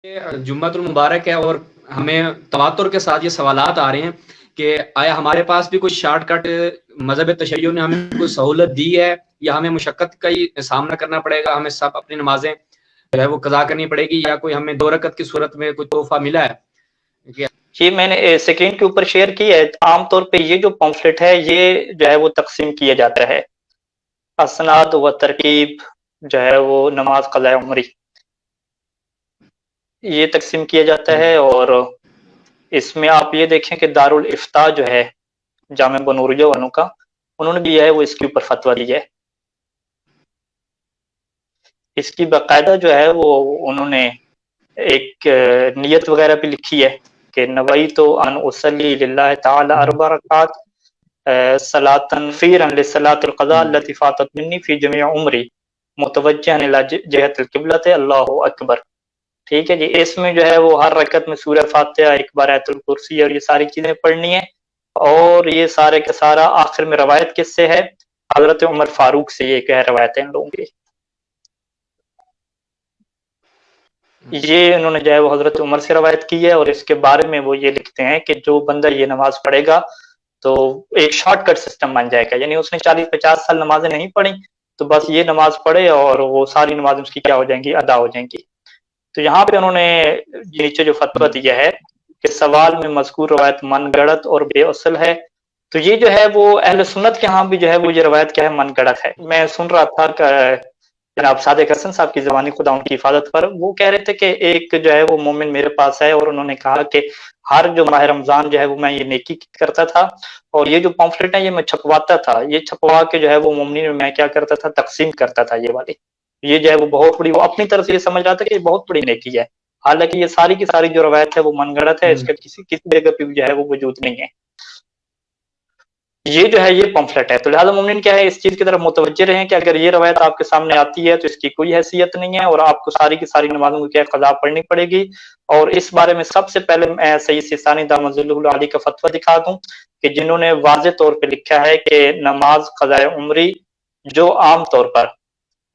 جمعۃ المبارک ہے اور ہمیں تواتر کے ساتھ یہ سوالات آ رہے ہیں کہ آیا ہمارے پاس بھی کوئی شارٹ کٹ مذہب تشیع نے ہمیں کوئی سہولت دی ہے یا ہمیں مشقت کا ہی سامنا کرنا پڑے گا، ہمیں سب اپنی نمازیں جو ہے وہ قضا کرنی پڑے گی، یا کوئی ہمیں 2 رکعت کی صورت میں کوئی تحفہ ملا ہے؟ یہ میں نے اسکرین کے اوپر شیئر کی ہے۔ عام طور پہ یہ جو پمفلٹ ہے یہ جو ہے وہ تقسیم کیا جاتا ہے، اسناد و ترکیب جو ہے وہ نماز قضاء عمری یہ تقسیم کیا جاتا ہے۔ اور اس میں آپ یہ دیکھیں کہ دارالافتاء جو ہے جامع بنورجہ والوں کا، انہوں نے بھی ہے وہ اس کے اوپر فتویٰ دیا ہے۔ اس کی باقاعدہ جو ہے وہ انہوں نے ایک نیت وغیرہ بھی لکھی ہے کہ نویت ان اصلی للہ تعالی 4 رکعات صلاۃ فیرا لصلاۃ القضاء التي فاتت منی فی جمیع عمری متوجہا الی جہت القبلۃ اللہ اکبر۔ ٹھیک ہے جی، اس میں جو ہے وہ ہر رکعت میں سورہ فاتحہ، ایک بار آیت الکرسی اور یہ ساری چیزیں پڑھنی ہیں۔ اور یہ سارے کا سارا آخر میں روایت کس سے ہے؟ حضرت عمر فاروق سے یہ کہ روایت ہے ان لوگوں کی۔ یہ انہوں نے جو ہے وہ حضرت عمر سے روایت کی ہے، اور اس کے بارے میں وہ یہ لکھتے ہیں کہ جو بندہ یہ نماز پڑھے گا تو ایک شارٹ کٹ سسٹم بن جائے گا، یعنی اس نے 40-50 سال نمازیں نہیں پڑھی تو بس یہ نماز پڑھے اور وہ ساری نمازیں اس کی کیا ہو جائیں گی؟ ادا ہو جائیں گی۔ تو یہاں پہ انہوں نے نیچے جو فتویٰ دیا ہے کہ سوال میں مذکور روایت من گڑت اور بے اصل ہے، تو یہ جو ہے وہ اہل سنت کے ہاں بھی جو ہے وہ یہ روایت کیا ہے؟ من گڑت ہے۔ میں سن رہا تھا کہ جناب صادق حسن صاحب کی زبانی خدا ان کی حفاظت پر، وہ کہہ رہے تھے کہ ایک جو ہے وہ مومن میرے پاس ہے اور انہوں نے کہا کہ ہر جو ماہ رمضان جو ہے وہ میں یہ نیکی کرتا تھا، اور یہ جو پمفلٹ ہیں یہ میں چھپواتا تھا، یہ چھپوا کے جو ہے وہ مومنین میں کیا کرتا تھا؟ تقسیم کرتا تھا یہ والی۔ یہ جو ہے وہ بہت بڑی، وہ اپنی طرف سے یہ سمجھ رہا تھا کہ یہ بہت بڑی نیکی ہے، حالانکہ یہ ساری کی ساری جو روایت ہے وہ من گڑت ہے، اس کا کسی جگہ پہ جو ہے وہ وجود نہیں ہے۔ یہ جو ہے یہ پمفلٹ ہے، تو لہٰذا مومنین کیا ہے اس چیز کی طرف متوجہ رہیں کہ اگر یہ روایت آپ کے سامنے آتی ہے تو اس کی کوئی حیثیت نہیں ہے، اور آپ کو ساری کی ساری نمازوں کو کیا قضا پڑھنی پڑے گی۔ اور اس بارے میں سب سے پہلے میں سید سیستانی دامت ظلہ العالی کا فتویٰ دکھا دوں کہ جنہوں نے واضح طور پہ لکھا ہے کہ نماز قضاء عمری جو عام طور پر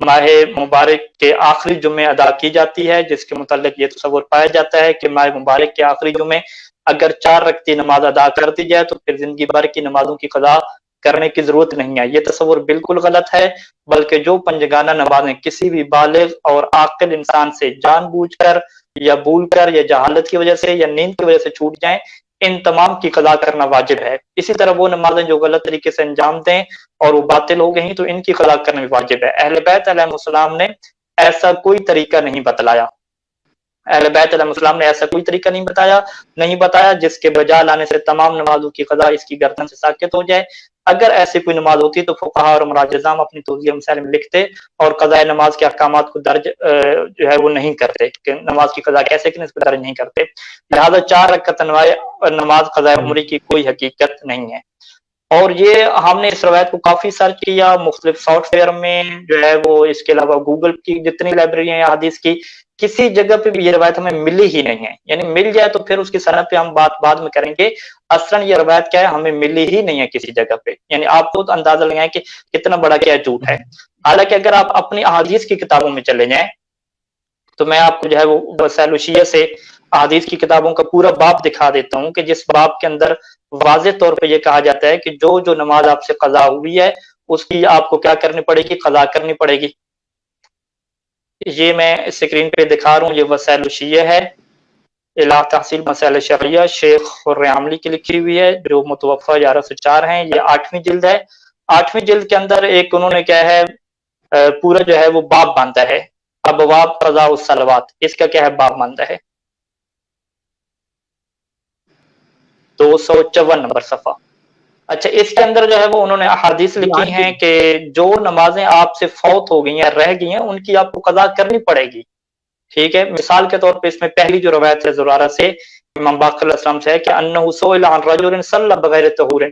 ماہ مبارک کے آخری جمعے ادا کی جاتی ہے، جس کے متعلق یہ تصور پایا جاتا ہے کہ ماہ مبارک کے آخری جمعے اگر 4 رکعتی نماز ادا کر دی جائے تو پھر زندگی بھر کی نمازوں کی قضا کرنے کی ضرورت نہیں ہے۔ یہ تصور بالکل غلط ہے، بلکہ جو پنجگانہ نمازیں کسی بھی بالغ اور عاقل انسان سے جان بوجھ کر یا بھول کر یا جہالت کی وجہ سے یا نیند کی وجہ سے چھوٹ جائیں، ان تمام کی قضا کرنا واجب ہے۔ اسی طرح وہ نمازیں جو غلط طریقے سے انجام دیں اور وہ باطل ہو گئیں تو ان کی قضا کرنا بھی واجب ہے۔ اہل بیت علیہ السلام نے ایسا کوئی طریقہ نہیں بتلایا، اہل بیت علیہ السلام نے ایسا کوئی طریقہ نہیں بتایا جس کے بجا لانے سے تمام نمازوں کی قضا اس کی گردن سے ساقط ہو جائے۔ اگر ایسی کوئی نماز ہوتی تو فقہاء اور مراجعظام اپنی توضیح مسائل میں لکھتے اور قضاء نماز کے احکامات کو درج جو ہے وہ نہیں کرتے کہ نماز کی قضا کیسے کریں، اس کو درج نہیں کرتے۔ لہذا 4 رکعت نماز قضاء عمری کی کوئی حقیقت نہیں ہے۔ اور یہ ہم نے اس روایت کو کافی سرچ کیا مختلف سافٹ ویئر میں جو ہے وہ، اس کے علاوہ گوگل کی جتنی لائبریری ہیں حدیث کی، کسی جگہ پہ بھی یہ روایت ہمیں ملی ہی نہیں ہے۔ یعنی مل جائے تو پھر اس کی سند پہ ہم بات بعد میں کریں گے، اصلاً یہ روایت کیا ہے ہمیں ملی ہی نہیں ہے کسی جگہ پہ۔ یعنی آپ کو اندازہ لگائیں کہ کتنا بڑا کیا جھوٹ ہے۔ حالانکہ اگر آپ اپنی احادیث کی کتابوں میں چلے جائیں تو میں آپ کو جو ہے وہ وسائل الشیعہ سے احادیث کی کتابوں کا پورا باب دکھا دیتا ہوں کہ جس باب کے اندر واضح طور پہ یہ کہا جاتا ہے کہ جو نماز آپ سے قضا ہوئی ہے اس کی آپ کو کیا کرنی پڑے گی؟ قضا کرنی پڑے گی۔ یہ میں اسکرین پہ دکھا رہا ہوں، یہ وسائل الشیعہ ہے، الہ تحصیل مسائل شرعیہ، شیخ الرعاملی کی لکھی ہوئی ہے جو متوفہ 1104 ہیں۔ یہ 8ویں جلد ہے۔ 8ویں جلد کے اندر ایک انہوں نے کیا ہے پورا جو ہے وہ باب باندھا ہے، ابواب قضاء الصلوات، اس کا کیا ہے باب باندھا ہے 254 نمبر صفحہ۔ اچھا، اس کے اندر جو ہے وہ انہوں نے احادیث لکھی ہیں کہ جو نمازیں آپ سے فوت ہو گئی ہیں، رہ گئی ہیں، ان کی آپ کو قضا کرنی پڑے گی۔ ٹھیک ہے، مثال کے طور پہ اس میں پہلی جو روایت ہے زرارہ سے امام باقر علیہ السلام سے ہے کہ انہ سئل عن رجل صلی بغیر طہور،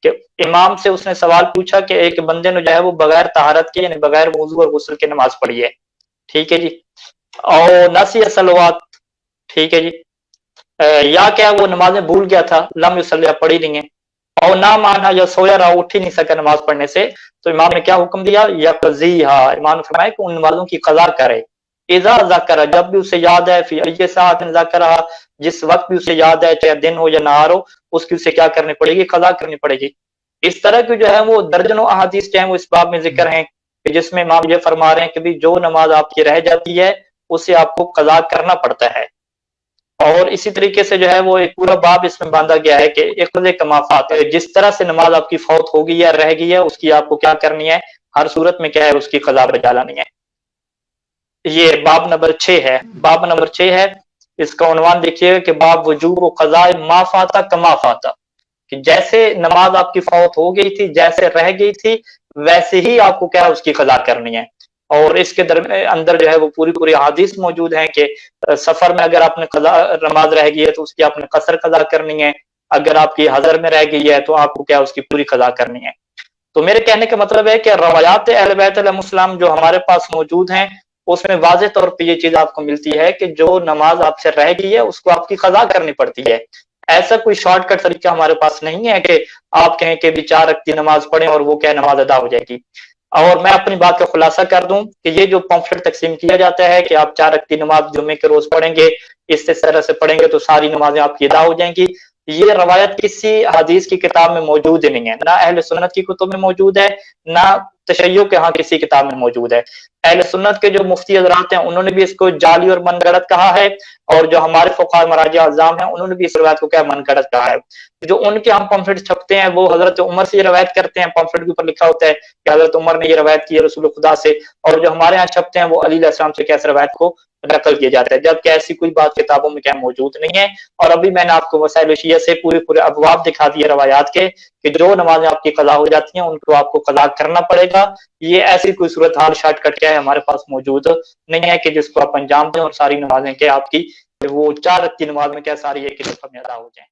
کہ امام سے اس نے سوال پوچھا کہ ایک بندے نے جو ہے وہ بغیر طہارت کے یعنی بغیر وضو اور غسل کے نماز پڑھی ہے۔ ٹھیک ہے جی، اور نسی صلوات، ٹھیک ہے جی، یا کیا وہ نمازیں بھول گیا تھا، لم یصلی، پڑھی نہیں ہے، اور نام آنا یا سویا رہا، اٹھ ہی نہیں سکا نماز پڑھنے سے، تو امام نے کیا حکم دیا؟ یقضیہا، امام نے فرمایا کہ ان نمازوں کی قضا کرے۔ اذا ذکر جب بھی اسے یاد ہے، فی ای ساعت ذکر جس وقت بھی اسے یاد ہے، چاہے دن ہو یا نہار ہو، اس کی اسے کیا کرنی پڑے گی؟ قضا کرنی پڑے گی۔ اس طرح کی جو ہے وہ درجنوں احادیث جو ہیں وہ اس باب میں ذکر ہیں کہ جس میں امام یہ فرما رہے ہیں کہ بھی جو نماز آپ کی رہ جاتی ہے اسے آپ کو قضا کرنا پڑتا ہے۔ اور اسی طریقے سے جو ہے وہ ایک پورا باب اس میں باندھا گیا ہے کہ اقض کما فات، جس طرح سے نماز آپ کی فوت ہو گئی ہے، رہ گئی ہے، اس کی آپ کو کیا کرنی ہے؟ ہر صورت میں کیا ہے؟ اس کی قضا بجا لانی ہے۔ یہ باب نمبر 6 ہے۔ باب نمبر 6 ہے، اس کا عنوان دیکھیے کہ باب وجوب و قضاء ما فاتا کما فاتا، کہ جیسے نماز آپ کی فوت ہو گئی تھی، جیسے رہ گئی تھی، ویسے ہی آپ کو کیا ہے؟ اس کی قضا کرنی ہے۔ اور اس کے اندر جو ہے وہ پوری حدیث موجود ہیں کہ سفر میں اگر آپ نے قضا نماز رہ گئی ہے تو اس کی آپ نے قصر قضا کرنی ہے، اگر آپ کی حضر میں رہ گئی ہے تو آپ کو کیا اس کی پوری قضا کرنی ہے۔ تو میرے کہنے کا مطلب ہے کہ روایات اہل بیت علیہ السلام جو ہمارے پاس موجود ہیں اس میں واضح طور پہ یہ چیز آپ کو ملتی ہے کہ جو نماز آپ سے رہ گئی ہے اس کو آپ کی قضا کرنی پڑتی ہے۔ ایسا کوئی شارٹ کٹ طریقہ ہمارے پاس نہیں ہے کہ آپ کہیں کہ بھی 4 رکعت کی نماز پڑھیں اور وہ کیا نماز ادا ہو جائے گی۔ اور میں اپنی بات کا خلاصہ کر دوں کہ یہ جو پمفلٹ تقسیم کیا جاتا ہے کہ آپ 4 رکعت کی نماز جمعے کے روز پڑھیں گے، اس طرح سے پڑھیں گے تو ساری نمازیں آپ کی ادا ہو جائیں گی، یہ روایت کسی حدیث کی کتاب میں موجود ہی نہیں ہے، نہ اہل سنت کی کتب میں موجود ہے، نہ تشیع کے ہاں کسی کتاب میں موجود ہے۔ اہل سنت کے جو مفتی حضرات ہیں انہوں نے بھی اس کو جعلی اور من گھڑت کہا ہے، اور جو ہمارے فقہاء مراجع اعظام ہیں انہوں نے بھی اس روایت کو کیا من گھڑت کہا ہے۔ جو ان کے ہم پمفلٹ چھپتے ہیں وہ حضرت عمر سے یہ روایت کرتے ہیں، پمفلٹ کے اوپر لکھا ہوتا ہے کہ حضرت عمر نے یہ روایت کی ہے رسول خدا سے، اور جو ہمارے ہاں چھپتے ہیں وہ علی علیہ السلام سے کیسے روایت کو نقل کیا جاتا ہے، جبکہ ایسی کوئی بات کتابوں میں کیا موجود نہیں ہے۔ اور ابھی میں نے آپ کو وسائل شیعہ سے پورے ابواب دکھا دیے روایات کے کہ جو نمازیں آپ کی قضا ہو جاتی ہیں ان کو آپ کو قضا کرنا پڑے گا۔ یہ ایسی کوئی صورتحال شارٹ کٹ کیا ہے ہمارے پاس موجود نہیں ہے کہ جس کو آپ انجام دیں اور ساری نمازیں کیا آپ کی وہ 4 رکعت کی نماز میں کیا ساری ایک ہی دفعہ میں ادا ہو جائیں۔